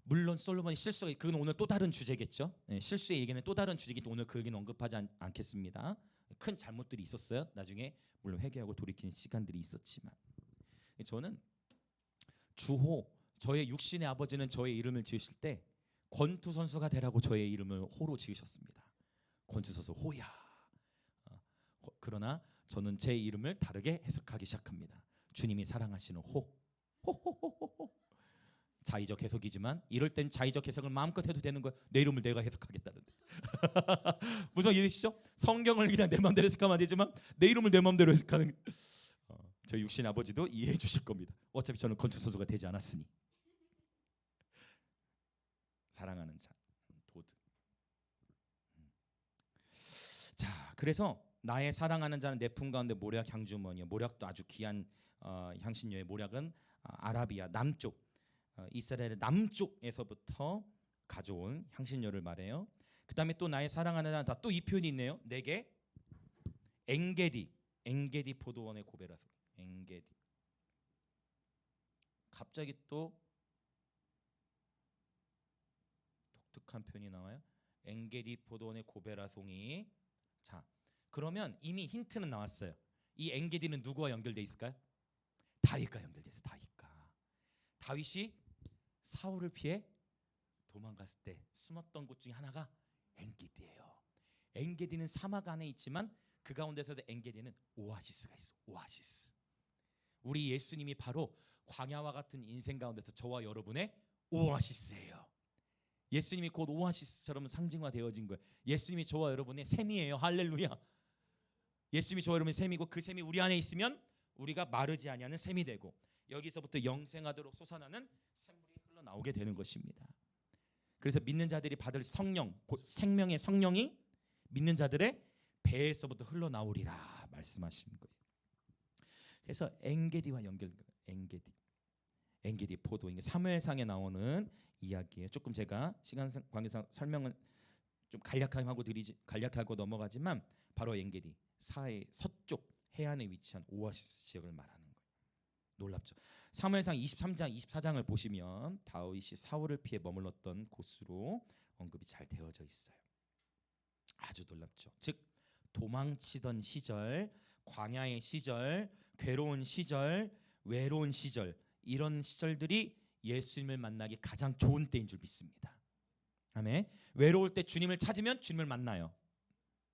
물론 솔로몬이 실수가 그건 오늘 또 다른 주제겠죠. 실수의 얘기는 또 다른 주제이기 때문에 오늘 그 얘기는 언급하지 않겠습니다. 큰 잘못들이 있었어요. 나중에 물론 회개하고 돌이키는 시간들이 있었지만 저는 주호 저의 육신의 아버지는 저의 이름을 지으실 때 권투 선수가 되라고 저의 이름을 호로 지으셨습니다. 권투 선수 호야. 그러나 저는 제 이름을 다르게 해석하기 시작합니다. 주님이 사랑하시는 호. 호호호호호. 자의적 해석이지만 이럴 땐 자의적 해석을 마음껏 해도 되는 거예요. 내 이름을 내가 해석하겠다는데. 무슨 이해되시죠? 성경을 그냥 내 마음대로 해석하면 안 되지만 내 이름을 내 마음대로 해석하는 저 육신 아버지도 이해해 주실 겁니다. 어차피 저는 권투 선수가 되지 않았으니. 사랑하는 자 도드. 자, 그래서 나의 사랑하는 자는 내 품 가운데 모략 향주머니요. 모략도 아주 귀한 향신료의 모략은 아라비아 남쪽 이스라엘의 남쪽에서부터 가져온 향신료를 말해요. 그 다음에 또 나의 사랑하는 자는 다 또 이 표현이 있네요. 내게 엥게디 포도원의 고베라소. 엥게디. 갑자기 또 독특한 표현이 나와요. 엥게디 포도원의 고베라송이. 자, 그러면 이미 힌트는 나왔어요. 이 엥게디는 누구와 연결돼 있을까요? 다윗과 연결돼 있어요. 다윗이 사울을 피해 도망갔을 때 숨었던 곳 중에 하나가 엥게디예요. 엔게디는 사막 안에 있지만 그 가운데서도 엔게디는 오아시스가 있어. 오아시스. 우리 예수님이 바로 광야와 같은 인생 가운데서 저와 여러분의 오아시스예요. 예수님이 곧 오아시스처럼 상징화되어진 거예요. 예수님이 저와 여러분의 샘이에요. 할렐루야. 예수님이 저와 여러분의 샘이고 그 샘이 우리 안에 있으면 우리가 마르지 아니하는 샘이 되고 여기서부터 영생하도록 솟아나는 샘물이 흘러나오게 되는 것입니다. 그래서 믿는 자들이 받을 성령, 곧 생명의 성령이 믿는 자들의 배에서부터 흘러나오리라 말씀하시는 거예요. 그래서 엔게디와 연결돼요. 엔게디 포도. 이게 사무엘상에 나오는 이야기예요. 조금 제가 시간 관계상 설명은 좀 간략하고 넘어가지만 바로 엔게디 사해 서쪽 해안에 위치한 오아시스 지역을 말하는 거예요. 놀랍죠. 사무엘상 23장 24장을 보시면 다윗이 사울을 피해 머물렀던 곳으로 언급이 잘 되어져 있어요. 아주 놀랍죠. 즉 도망치던 시절, 광야의 시절, 괴로운 시절, 외로운 시절, 이런 시절들이 예수님을 만나기 가장 좋은 때인 줄 믿습니다. 아멘. 외로울 때 주님을 찾으면 주님을 만나요.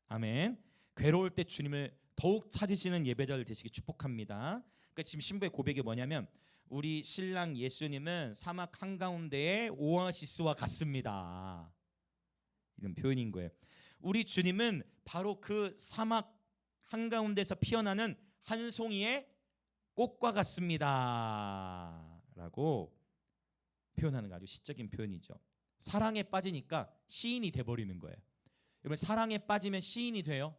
아멘. 괴로울 때 주님을 더욱 찾으시는 예배자들 되시기 축복합니다. 그러니까 지금 신부의 고백이 뭐냐면 우리 신랑 예수님은 사막 한가운데의 오아시스와 같습니다. 이런 표현인 거예요. 우리 주님은 바로 그 사막 한가운데서 피어나는 한 송이의 꽃과 같습니다 라고 표현하는 거 아주 시적인 표현이죠. 사랑에 빠지니까 시인이 돼버리는 거예요. 여러분 사랑에 빠지면 시인이 돼요?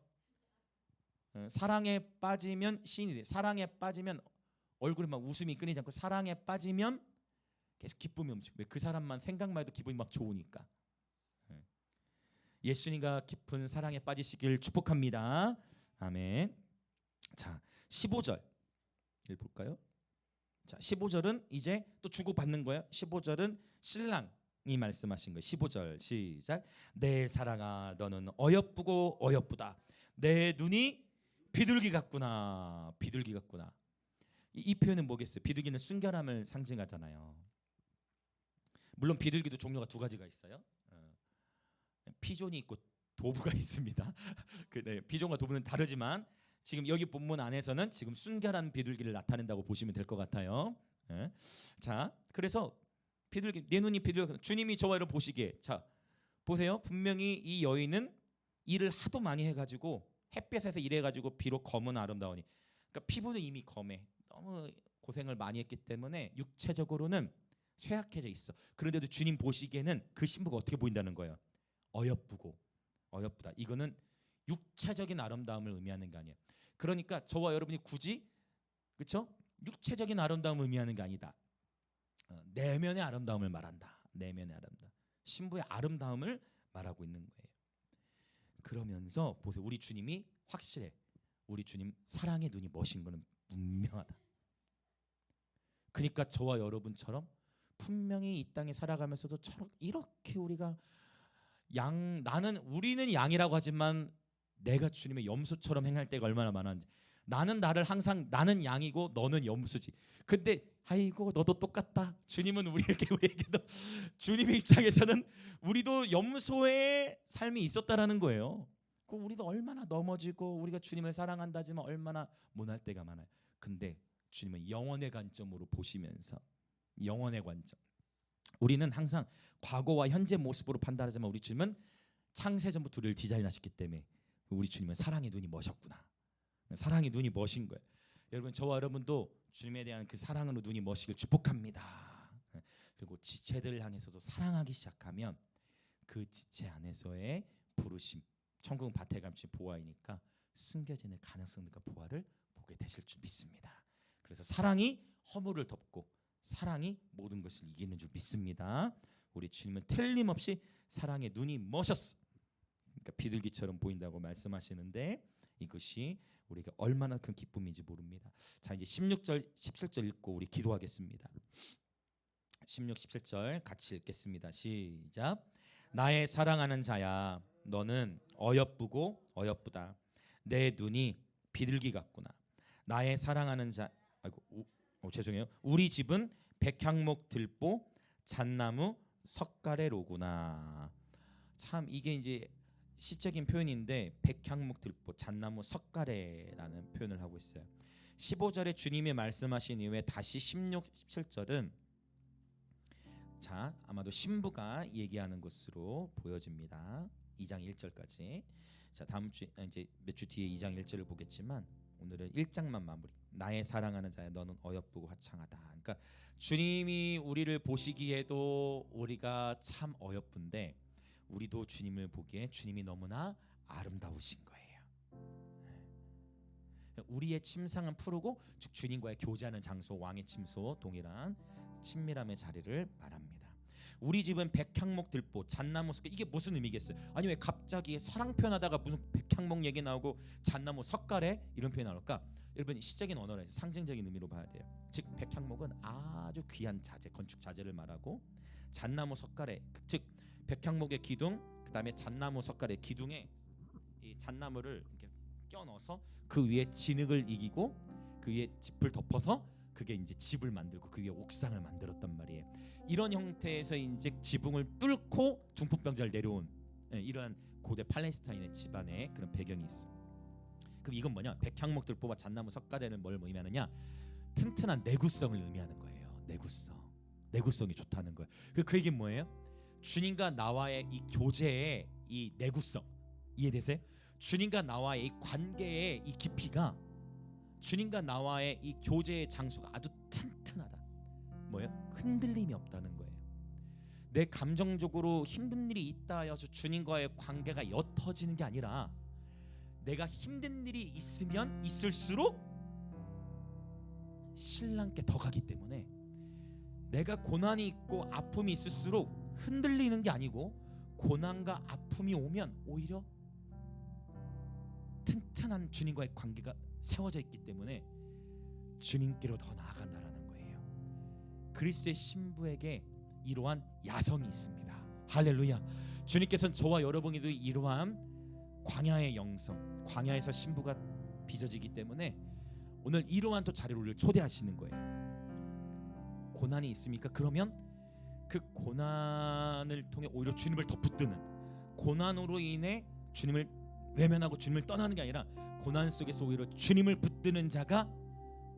사랑에 빠지면 시인이 돼요. 사랑에 빠지면 얼굴에 막 웃음이 끊이지 않고 사랑에 빠지면 계속 기쁨이 넘치고 왜 그 사람만 생각만 해도 기분이 막 좋으니까. 예수님과 깊은 사랑에 빠지시길 축복합니다. 아멘. 자 15절 볼까요? 자 15절은 이제 또 주고받는 거예요. 15절은 신랑이 말씀하신 거예요. 15절 시작. 내 사랑아 너는 어여쁘고 어여쁘다. 내 눈이 비둘기 같구나. 비둘기 같구나. 이 표현은 뭐겠어요? 비둘기는 순결함을 상징하잖아요. 물론 비둘기도 종류가 두 가지가 있어요. 피존이 있고 도브가 있습니다. 피존과 도브는 다르지만 지금 여기 본문 안에서는 지금 순결한 비둘기를 나타낸다고 보시면 될 것 같아요. 자, 그래서 비둘기, 내 눈이 비둘기, 주님이 저와 여러분 보시기에 자 보세요. 분명히 이 여인은 일을 하도 많이 해가지고 햇볕에서 일해가지고 비록 검은 아름다우니, 그러니까 피부는 이미 검해. 너무 고생을 많이 했기 때문에 육체적으로는 쇠약해져 있어. 그런데도 주님 보시기에는 그 신부가 어떻게 보인다는 거예요? 어여쁘고 어여쁘다. 이거는 육체적인 아름다움을 의미하는 게 아니에요. 그러니까 저와 여러분이 굳이 그렇죠? 육체적인 아름다움을 의미하는 게 아니다. 내면의 아름다움을 말한다. 내면의 아름다움. 신부의 아름다움을 말하고 있는 거예요. 그러면서 보세요. 우리 주님이 확실해. 우리 주님 사랑의 눈이 멋인 거는 분명하다. 그러니까 저와 여러분처럼 분명히 이 땅에 살아가면서도 이렇게 우리가 우리는 양이라고 하지만 내가 주님의 염소처럼 행할 때가 얼마나 많은지. 나는 양이고 너는 염소지. 근데 아이고 너도 똑같다. 주님은 우리에게도 주님의 입장에서는 우리도 염소의 삶이 있었다라는 거예요. 우리도 얼마나 넘어지고 우리가 주님을 사랑한다지만 얼마나 못할 때가 많아요. 근데 주님은 영원의 관점으로 보시면서 영원의 관점. 우리는 항상 과거와 현재 모습으로 판단하지만 우리 주님은 창세전부터 우리를 디자인하셨기 때문에 우리 주님은 사랑의 눈이 멋있구나. 사랑의 눈이 멋인 거예요. 여러분 저와 여러분도 주님에 대한 그 사랑으로 눈이 멋이길 축복합니다. 그리고 지체들을 향해서도 사랑하기 시작하면 그 지체 안에서의 부르심, 천국 밭에 감춘 보화이니까 숨겨지는 가능성과 보화를 보게 되실 줄 믿습니다. 그래서 사랑이 허물을 덮고 사랑이 모든 것을 이기는 줄 믿습니다. 우리 주님은 틀림없이 사랑의 눈이 멋있어. 그러니까 비둘기처럼 보인다고 말씀하시는데 이것이 우리가 얼마나 큰 기쁨인지 모릅니다. 자 이제 16절 17절 읽고 우리 기도하겠습니다. 16, 17절 같이 읽겠습니다. 시작. 나의 사랑하는 자야 너는 어여쁘고 어여쁘다. 내 눈이 비둘기 같구나. 나의 사랑하는 자 죄송해요. 우리 집은 백향목 들보 잣나무 석가래로구나. 참 이게 이제 시적인 표현인데 백향목 들보 잣나무 석가래라는 표현을 하고 있어요. 15절에 주님이 말씀하신 이후에 다시 16, 17절은 자 아마도 신부가 얘기하는 것으로 보여집니다. 2장 1절까지. 자 다음 주 이제 몇 주 뒤에 2장 1절을 보겠지만 오늘은 1장만 마무리. 나의 사랑하는 자야 너는 어여쁘고 화창하다. 그러니까 주님이 우리를 보시기에도 우리가 참 어여쁜데 우리도 주님을 보기에 주님이 너무나 아름다우신 거예요. 우리의 침상은 푸르고 즉 주님과의 교제하는 장소 왕의 침소 동일한 친밀함의 자리를 말합니다. 우리 집은 백향목 들보 잣나무 석가래. 이게 무슨 의미겠어요? 아니 왜 갑자기 사랑 표현하다가 무슨 백향목 얘기 나오고 잣나무 석가래 이런 표현 나올까? 여러분 시적인 언어라 해서 상징적인 의미로 봐야 돼요. 즉 백향목은 아주 귀한 자재, 건축 자재를 말하고 잣나무 석가래 즉 백향목의 기둥 그다음에 잣나무 석가래 기둥에 이 잣나무를 이렇게 껴 넣어서 그 위에 진흙을 이기고 그 위에 짚을 덮어서 그게 이제 집을 만들고 그 위에 옥상을 만들었단 말이에요. 이런 형태에서 이제 지붕을 뚫고 중풍병자를 내려온 이러한 고대 팔레스타인의 집안의 그런 배경이 있어. 그럼 이건 뭐냐? 백향목들 뽑아 잣나무 석가래는 뭘 의미하느냐? 튼튼한 내구성을 의미하는 거예요. 내구성이 좋다는 거예요. 그 얘기는 뭐예요? 주님과 나와의 이 교제의 이 내구성 이해되세요? 주님과 나와의 이 관계의 이 깊이가 주님과 나와의 이 교제의 장소가 아주 튼튼하다. 뭐예요? 흔들림이 없다는 거예요. 내 감정적으로 힘든 일이 있다 해서 주님과의 관계가 옅어지는 게 아니라 내가 힘든 일이 있으면 있을수록 신랑께 더 가기 때문에 내가 고난이 있고 아픔이 있을수록 흔들리는 게 아니고 고난과 아픔이 오면 오히려 튼튼한 주님과의 관계가 세워져 있기 때문에 주님께로 더 나아간다라는 거예요. 그리스도의 신부에게 이러한 야성이 있습니다. 할렐루야. 주님께서는 저와 여러분에도 이러한 광야의 영성, 광야에서 신부가 빚어지기 때문에 오늘 이러한 또 자리로 우리를 초대하시는 거예요. 고난이 있습니까? 그러면 그 고난을 통해 오히려 주님을 더 붙드는, 고난으로 인해 주님을 외면하고 주님을 떠나는 게 아니라 고난 속에서 오히려 주님을 붙드는 자가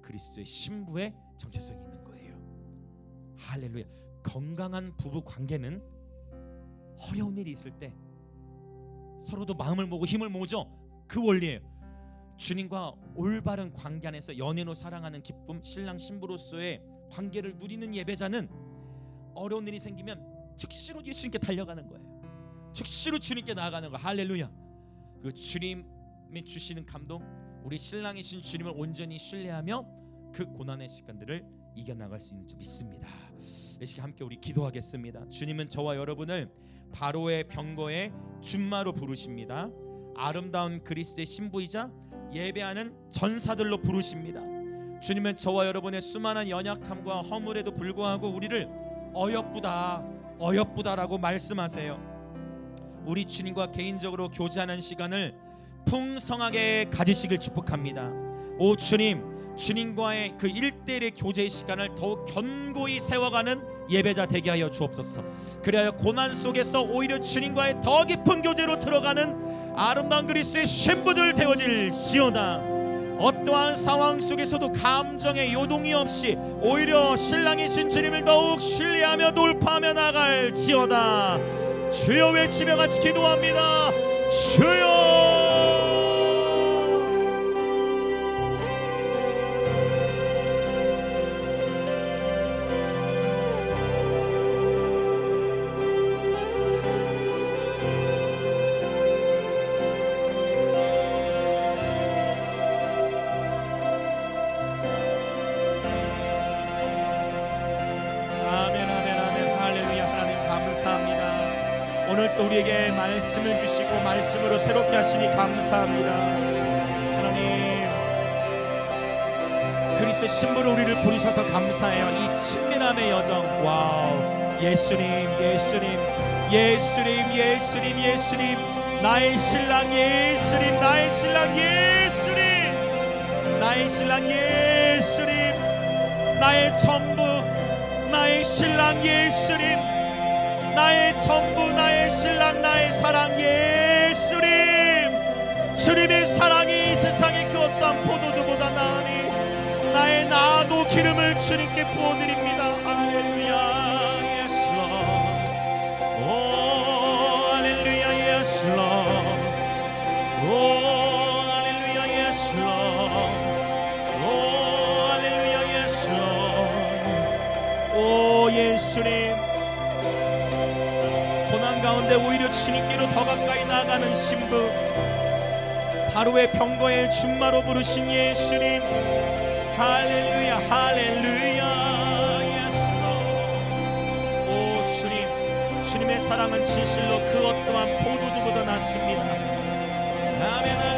그리스도의 신부의 정체성이 있는 거예요. 할렐루야. 건강한 부부 관계는 어려운 일이 있을 때 서로도 마음을 모으고 힘을 모으죠. 그 원리예요. 주님과 올바른 관계 안에서 연인으로 사랑하는 기쁨, 신랑 신부로서의 관계를 누리는 예배자는 어려운 일이 생기면 즉시로 예수님께 달려가는 거예요. 즉시로 주님께 나아가는 거예요. 할렐루야. 그 주님이 주시는 감동, 우리 신랑이신 주님을 온전히 신뢰하며 그 고난의 시간들을 이겨나갈 수 있는 줄 믿습니다. 이 시간 함께 우리 기도하겠습니다. 주님은 저와 여러분을 바로의 병거의 준마로 부르십니다. 아름다운 그리스도의 신부이자 예배하는 전사들로 부르십니다. 주님은 저와 여러분의 수많은 연약함과 허물에도 불구하고 우리를 어여쁘다라고 말씀하세요. 우리 주님과 개인적으로 교제하는 시간을 풍성하게 가지시길 축복합니다. 오 주님, 주님과의 그 1대1의 교제의 시간을 더욱 견고히 세워가는 예배자 되게 하여 주옵소서. 그래야 고난 속에서 오히려 주님과의 더 깊은 교제로 들어가는 아름다운 그리스도의 신부들 되어질지어다. 어떠한 상황 속에서도 감정의 요동이 없이 오히려 신랑이신 주님을 더욱 신뢰하며 돌파하며 나갈지어다. 주여 외치며 같이 기도합니다. 주여. 오늘 또 우리에게 말씀을 주시고 말씀으로 새롭게 하시니 감사합니다. 하나님, 그리스도의 신부로 우리를 부르셔서 감사해요. 이 친밀함의 여정, 와우. 예수님, 예수님, 예수님, 예수님, 예수님, 나의 신랑 예수님, 나의 신랑 예수님, 나의 신랑 예수님, 나의 전부, 나의 신랑 예수님, 나의 전부, 나의 신랑, 나의 사랑 예수님. 주님의 사랑이 세상의 그 어떠한 포도주보다 나으니 나의 나도 기름을 주님께 부어드립니다. 할렐루야. Yes Lord. 오 할렐루야. Yes Lord. 오 할렐루야. Yes Lord. 오 할렐루야. Yes Lord. 오 예수님, 고난 가운데 오히려 주님께로 더 가까이 나아가는 신부, 바로의 병거의 준마로 부르신 예수님, 할렐루야. 할렐루야. Yes Lord. 오 주님, 주님의 사랑은 진실로 그 어떠한 포도주보다 낫습니다. 아멘.